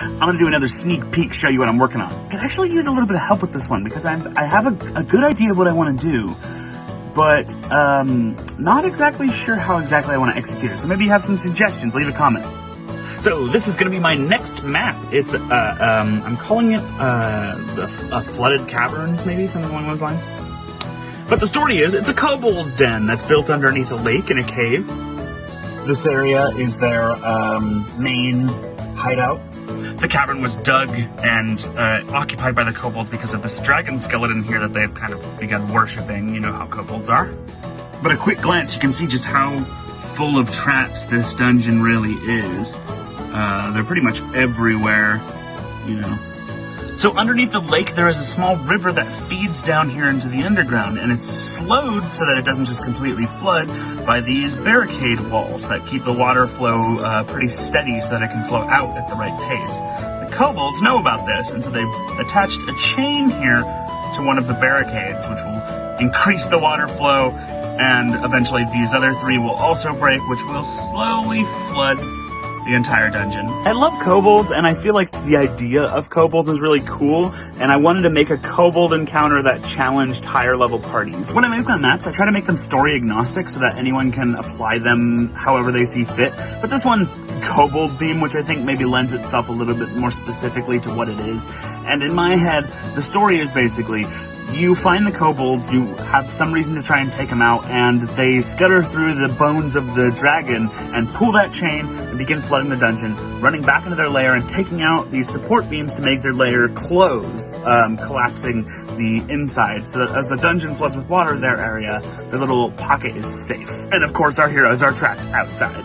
I'm gonna do another sneak peek, show you what I'm working on. I could actually use a little bit of help with this one because I have a good idea of what I want to do, but not exactly sure how exactly I want to execute it. So maybe you have some suggestions, leave a comment. So this is gonna be my next map. It's I'm calling it a flooded caverns, maybe something along those lines. But the story is, it's a kobold den that's built underneath a lake in a cave. This area is their main hideout. The cavern was dug and occupied by the kobolds because of this dragon skeleton here that they've kind of begun worshipping. You know how kobolds are. But a quick glance, you can see just how full of traps this dungeon really is. They're pretty much everywhere, you know. So underneath the lake, there is a small river that feeds down here into the underground, and it's slowed so that it doesn't just completely flood by these barricade walls that keep the water flow pretty steady so that it can flow out at the right pace. The kobolds know about this, and so they've attached a chain here to one of the barricades, which will increase the water flow, and eventually these other three will also break, which will slowly flood the entire dungeon. I love kobolds, and I feel like the idea of kobolds is really cool, and I wanted to make a kobold encounter that challenged higher level parties. When I make my maps, I try to make them story agnostic so that anyone can apply them however they see fit, but this one's kobold theme, which I think maybe lends itself a little bit more specifically to what it is. And in my head, the story is basically, you find the kobolds, you have some reason to try and take them out, and they scutter through the bones of the dragon and pull that chain and begin flooding the dungeon, running back into their lair and taking out these support beams to make their lair close, collapsing the inside, so that as the dungeon floods with water, their area, their little pocket is safe. And of course, our heroes are trapped outside.